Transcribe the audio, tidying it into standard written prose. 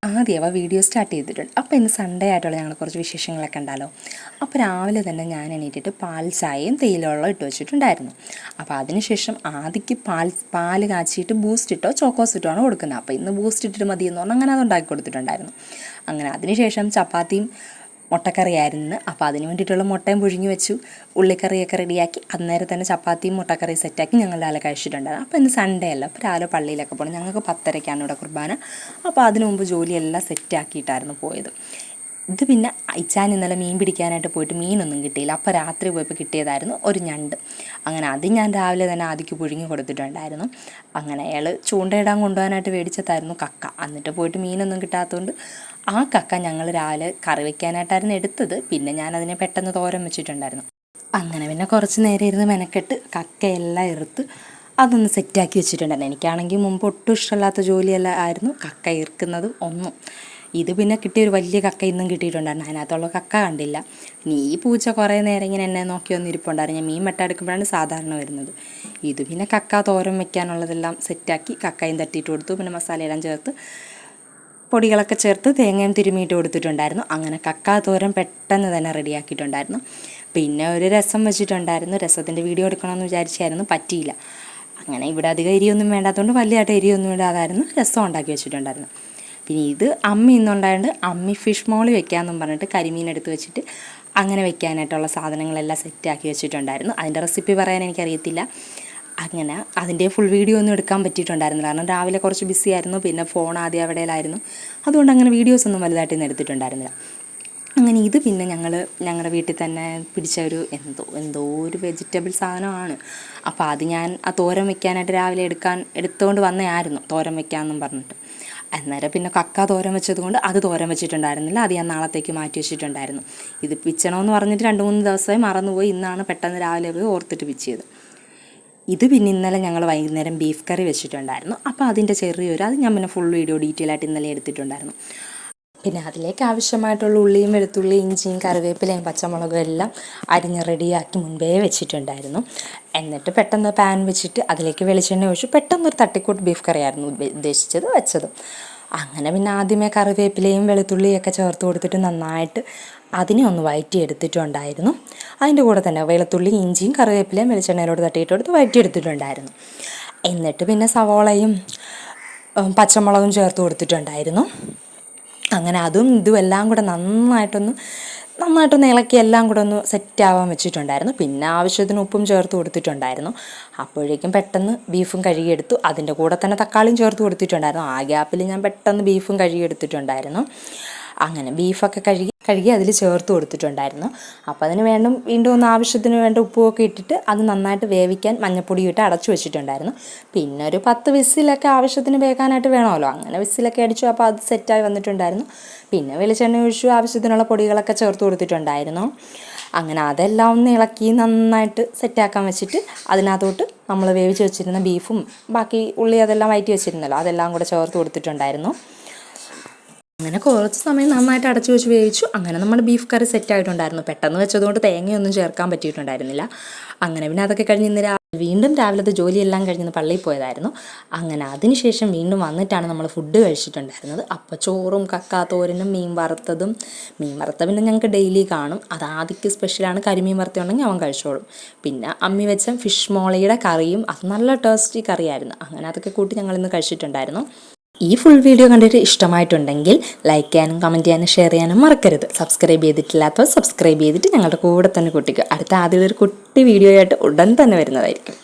ആദ്യം അവ video start ചെയ്തിട്ടുണ്ട്. അപ്പോൾ ഇന്ന് സൺഡേ ആയിട്ടുള്ള ഞങ്ങൾ കുറച്ച് വിശേഷങ്ങളൊക്കെ ഉണ്ടല്ലോ. അപ്പോൾ രാവിലെ തന്നെ ഞാൻ എണീറ്റിട്ട് പാൽ ചായയും തേയിലവെള്ളം ഇട്ട് വെച്ചിട്ടുണ്ടായിരുന്നു. അപ്പോൾ അതിനുശേഷം ആദ്യക്ക് പാൽ കാച്ചിയിട്ട് ബൂസ്റ്റ് ഇട്ടോ ചോക്കോസ് ഇട്ടോ ആണ് കൊടുക്കുന്നത്. അപ്പോൾ ഇന്ന് ബൂസ്റ്റ് ഇട്ടിട്ട് മതിയെന്ന് പറഞ്ഞാൽ അങ്ങനെ അത് ഉണ്ടാക്കി കൊടുത്തിട്ടുണ്ടായിരുന്നു. അങ്ങനെ അതിനുശേഷം ചപ്പാത്തിയും മുട്ടക്കറിയായിരുന്നു. അപ്പോൾ അതിന് വേണ്ടിയിട്ടുള്ള മുട്ടയും പുഴുങ്ങി വെച്ചു, ഉള്ളിക്കറിയൊക്കെ റെഡിയാക്കി അന്നേരം തന്നെ ചപ്പാത്തിയും മുട്ടക്കറി സെറ്റാക്കി ഞങ്ങൾ രാവിലെ കഴിച്ചിട്ടുണ്ടായിരുന്നു. അപ്പോൾ ഇന്ന് സൺഡേ അല്ല, അപ്പോൾ രാവിലെ പള്ളിയിലൊക്കെ പോകണം. ഞങ്ങൾക്ക് 10:30-ക്കാണ് ഇവിടെ കുർബാന. അപ്പോൾ അതിനു മുമ്പ് ജോലിയെല്ലാം സെറ്റാക്കിയിട്ടായിരുന്നു പോയത്. ഇത് പിന്നെ ഇച്ചാൻ ഇന്നലെ മീൻ പിടിക്കാനായിട്ട് പോയിട്ട് മീനൊന്നും കിട്ടിയില്ല. അപ്പോൾ രാത്രി പോയപ്പോൾ കിട്ടിയതായിരുന്നു ഒരു ഞണ്ട്. അങ്ങനെ അത് ഞാൻ രാവിലെ തന്നെ ആദ്യക്ക് പുഴുങ്ങി കൊടുത്തിട്ടുണ്ടായിരുന്നു. അങ്ങനെ അയാൾ ചൂണ്ടയിടാൻ കൊണ്ടുപോകാനായിട്ട് മേടിച്ചതായിരുന്നു കക്ക. എന്നിട്ട് പോയിട്ട് മീനൊന്നും കിട്ടാത്തതുകൊണ്ട് ആ കക്ക ഞങ്ങൾ രാവിലെ കറി വയ്ക്കാനായിട്ടായിരുന്നു എടുത്തത്. പിന്നെ ഞാനതിനെ പെട്ടെന്ന് തോരൻ വെച്ചിട്ടുണ്ടായിരുന്നു. അങ്ങനെ പിന്നെ കുറച്ച് നേരം ഇരുന്ന് മെനക്കെട്ട് കക്കയെല്ലാം എടുത്ത് അതൊന്ന് സെറ്റാക്കി വെച്ചിട്ടുണ്ടായിരുന്നു. എനിക്കാണെങ്കിൽ മുമ്പ് ഒട്ടും ഇഷ്ടമില്ലാത്ത ജോലിയെല്ലാം ആയിരുന്നു കക്ക ഇറുക്കുന്നതും ഒന്നും. ഇത് പിന്നെ കിട്ടിയൊരു വലിയ കക്ക ഇന്നും കിട്ടിയിട്ടുണ്ടായിരുന്നു. അതിനകത്തുള്ള കക്ക കണ്ടില്ല. ഇനി ഈ പൂച്ച കുറേ നേരം ഇങ്ങനെ എന്നെ നോക്കി വന്നിരിപ്പുണ്ടായിരുന്നു. ഞാൻ മീൻ വെട്ടെടുക്കുമ്പോഴാണ് സാധാരണ വരുന്നത്. ഇത് പിന്നെ കക്ക തോരൻ വെക്കാനുള്ളതെല്ലാം സെറ്റാക്കി കക്കയും തട്ടിയിട്ട് കൊടുത്തു. പിന്നെ മസാലയെല്ലാം ചേർത്ത് പൊടികളൊക്കെ ചേർത്ത് തേങ്ങയും തിരുമിയിട്ട് കൊടുത്തിട്ടുണ്ടായിരുന്നു. അങ്ങനെ കക്ക തോരൻ പെട്ടെന്ന് തന്നെ റെഡിയാക്കിയിട്ടുണ്ടായിരുന്നു. പിന്നെ ഒരു രസം വെച്ചിട്ടുണ്ടായിരുന്നു. രസത്തിൻ്റെ വീഡിയോ എടുക്കണമെന്ന് വിചാരിച്ചായിരുന്നു, പറ്റിയില്ല. അങ്ങനെ ഇവിടെ അധികം എരിയൊന്നും വേണ്ടാത്തതുകൊണ്ട് വലിയതായിട്ട് എരിയൊന്നും ഇടാതായിരുന്നു രസം ഉണ്ടാക്കി വെച്ചിട്ടുണ്ടായിരുന്നു. പിന്നെ ഇത് അമ്മി ഇന്നുണ്ടായതുകൊണ്ട് അമ്മി ഫിഷ് മോളി വെക്കാമെന്നും പറഞ്ഞിട്ട് കരിമീൻ എടുത്ത് വെച്ചിട്ട് അങ്ങനെ വെക്കാനായിട്ടുള്ള സാധനങ്ങളെല്ലാം സെറ്റാക്കി വെച്ചിട്ടുണ്ടായിരുന്നു. അതിൻ്റെ റെസിപ്പി പറയാൻ എനിക്കറിയത്തില്ല. അങ്ങനെ അതിൻ്റെ ഫുൾ വീഡിയോ ഒന്നും എടുക്കാൻ പറ്റിയിട്ടുണ്ടായിരുന്നില്ല. കാരണം രാവിലെ കുറച്ച് ബിസി ആയിരുന്നു. പിന്നെ ഫോൺ ആദ്യം അവിടെയിലായിരുന്നു. അതുകൊണ്ട് അങ്ങനെ വീഡിയോസൊന്നും വലുതായിട്ടൊന്നും എടുത്തിട്ടുണ്ടായിരുന്നില്ല. അങ്ങനെ ഇത് പിന്നെ ഞങ്ങളുടെ വീട്ടിൽ തന്നെ പിടിച്ച ഒരു എന്തോ ഒരു വെജിറ്റബിൾ സാധനമാണ്. അപ്പോൾ അത് ഞാൻ ആ തോരൻ വെക്കാനായിട്ട് രാവിലെ എടുത്തുകൊണ്ട് വന്നതായിരുന്നു, തോരൻ വെക്കാമെന്നും പറഞ്ഞിട്ട്. അന്നേരം പിന്നെ കക്ക തോരൻ വെച്ചതുകൊണ്ട് അത് തോരൻ വെച്ചിട്ടുണ്ടായിരുന്നില്ല. അത് ഞാൻ നാളത്തേക്ക് മാറ്റി വെച്ചിട്ടുണ്ടായിരുന്നു. ഇത് പിച്ചണമെന്ന് പറഞ്ഞിട്ട് 2-3 ദിവസമായി മറന്നുപോയി. ഇന്നാണ് പെട്ടെന്ന് രാവിലെ പോയി ഓർത്തിട്ട് പിച്ചിയത്. ഇത് പിന്നെ ഇന്നലെ ഞങ്ങൾ വൈകുന്നേരം ബീഫ് കറി വെച്ചിട്ടുണ്ടായിരുന്നു. അപ്പോൾ അതിൻ്റെ അത് ഞാൻ പിന്നെ ഫുൾ വീഡിയോ ഡീറ്റെയിൽ ആയിട്ട് ഇന്നലെ എടുത്തിട്ടുണ്ടായിരുന്നു. പിന്നെ അതിലേക്ക് ആവശ്യമായിട്ടുള്ള ഉള്ളിയും വെളുത്തുള്ളി ഇഞ്ചിയും കറിവേപ്പിലയും പച്ചമുളകും എല്ലാം അരിഞ്ഞ് റെഡിയാക്കി മുൻപേ വെച്ചിട്ടുണ്ടായിരുന്നു. എന്നിട്ട് പെട്ടെന്ന് പാൻ വെച്ചിട്ട് അതിലേക്ക് വെളിച്ചെണ്ണ ഒഴിച്ച് പെട്ടെന്നൊരു തട്ടിക്കൂട്ട് ബീഫ് കറിയായിരുന്നു വെച്ചത്. അങ്ങനെ പിന്നെ ആദ്യമേ കറിവേപ്പിലയും വെളുത്തുള്ളിയൊക്കെ ചേർത്ത് കൊടുത്തിട്ട് നന്നായിട്ട് അതിനെ ഒന്ന് വഴറ്റിയെടുത്തിട്ടുണ്ടായിരുന്നു. അതിൻ്റെ കൂടെ തന്നെ വെളുത്തുള്ളി ഇഞ്ചിയും കറിവേപ്പിലയും വെളിച്ചെണ്ണയിലോട്ട് തട്ടിയിട്ട് കൊടുത്ത് വഴറ്റിയെടുത്തിട്ടുണ്ടായിരുന്നു. എന്നിട്ട് പിന്നെ സവോളയും പച്ചമുളകും ചേർത്ത് കൊടുത്തിട്ടുണ്ടായിരുന്നു. അങ്ങനെ അതും ഇതും എല്ലാം കൂടെ നന്നായിട്ടൊന്ന് ഇളക്കി എല്ലാം കൂടെ ഒന്ന് സെറ്റാവാൻ വെച്ചിട്ടുണ്ടായിരുന്നു. പിന്നെ ആവശ്യത്തിന് ഉപ്പും ചേർത്ത് കൊടുത്തിട്ടുണ്ടായിരുന്നു. അപ്പോഴേക്കും പെട്ടെന്ന് ബീഫും കഴുകിയെടുത്തു. അതിൻ്റെ കൂടെ തന്നെ തക്കാളിയും ചേർത്ത് കൊടുത്തിട്ടുണ്ടായിരുന്നു. ആ ഗ്യാപ്പിൽ ഞാൻ പെട്ടെന്ന് ബീഫും കഴുകിയെടുത്തിട്ടുണ്ടായിരുന്നു. അങ്ങനെ ബീഫൊക്കെ കഴുകി അതിൽ ചേർത്ത് കൊടുത്തിട്ടുണ്ടായിരുന്നു. അപ്പോൾ അതിന് വീണ്ടും ഒന്ന് ആവശ്യത്തിന് വേണ്ട ഉപ്പുമൊക്കെ ഇട്ടിട്ട് അത് നന്നായിട്ട് വേവിക്കാൻ മഞ്ഞൾപ്പൊടി ഇട്ട് അടച്ചു വെച്ചിട്ടുണ്ടായിരുന്നു. പിന്നെ ഒരു 10 വിസിലൊക്കെ ആവശ്യത്തിന് വേകാനായിട്ട് വേണമല്ലോ. അങ്ങനെ വിസിലൊക്കെ അടിച്ചു. അപ്പോൾ അത് സെറ്റായി വന്നിട്ടുണ്ടായിരുന്നു. പിന്നെ വെളിച്ചെണ്ണ ഒഴിച്ചു ആവശ്യത്തിനുള്ള പൊടികളൊക്കെ ചേർത്ത് കൊടുത്തിട്ടുണ്ടായിരുന്നു. അങ്ങനെ അതെല്ലാം ഒന്ന് ഇളക്കി നന്നായിട്ട് സെറ്റാക്കാൻ വെച്ചിട്ട് അതിനകത്തോട്ട് നമ്മൾ വേവിച്ച് വെച്ചിരുന്ന ബീഫും ബാക്കി ഉള്ളി അതെല്ലാം വഴറ്റി വെച്ചിരുന്നല്ലോ അതെല്ലാം കൂടെ ചേർത്ത് കൊടുത്തിട്ടുണ്ടായിരുന്നു. അങ്ങനെ കുറച്ച് സമയം നന്നായിട്ട് അടച്ചു വെച്ച് വേവിച്ചു. അങ്ങനെ നമ്മുടെ ബീഫ് കറി സെറ്റായിട്ടുണ്ടായിരുന്നു. പെട്ടെന്ന് വെച്ചതുകൊണ്ട് തേങ്ങയൊന്നും ചേർക്കാൻ പറ്റിയിട്ടുണ്ടായിരുന്നില്ല. അങ്ങനെ പിന്നെ അതൊക്കെ കഴിഞ്ഞ് വീണ്ടും രാവിലത്തെ ജോലിയെല്ലാം കഴിഞ്ഞ് പള്ളിയിൽ പോയതായിരുന്നു. അങ്ങനെ അതിനുശേഷം വീണ്ടും വന്നിട്ടാണ് നമ്മൾ ഫുഡ് കഴിച്ചിട്ടുണ്ടായിരുന്നത്. അപ്പോൾ ചോറും കക്ക തോരനും മീൻ വറുത്ത പിന്നെ ഞങ്ങൾക്ക് ഡെയിലി കാണും. അത് ആദ്യക്ക് സ്പെഷ്യലാണ്. കരിമീൻ വറുത്തുണ്ടെങ്കിൽ അവൻ കഴിച്ചോളും. പിന്നെ അമ്മി വെച്ച ഫിഷ് മോളയുടെ കറിയും അത് നല്ല ടേസ്റ്റി കറിയായിരുന്നു. അങ്ങനെ അതൊക്കെ കൂട്ടി ഞങ്ങളിന്ന് കഴിച്ചിട്ടുണ്ടായിരുന്നു. ഈ ഫുൾ വീഡിയോ കണ്ടിട്ട് ഇഷ്ടമായിട്ടുണ്ടെങ്കിൽ ലൈക്ക് ചെയ്യാനും കമൻറ്റ് ചെയ്യാനും ഷെയർ ചെയ്യാനും മറക്കരുത്. സബ്സ്ക്രൈബ് ചെയ്തിട്ടില്ലാത്തവർ സബ്സ്ക്രൈബ് ചെയ്തിട്ട് ഞങ്ങളുടെ കൂടെ തന്നെ കൂട്ടിക്കുക. അടുത്ത ആദ്യം ഒരു കുട്ടി വീഡിയോ ആയിട്ട് ഉടൻ തന്നെ വരുന്നതായിരിക്കും.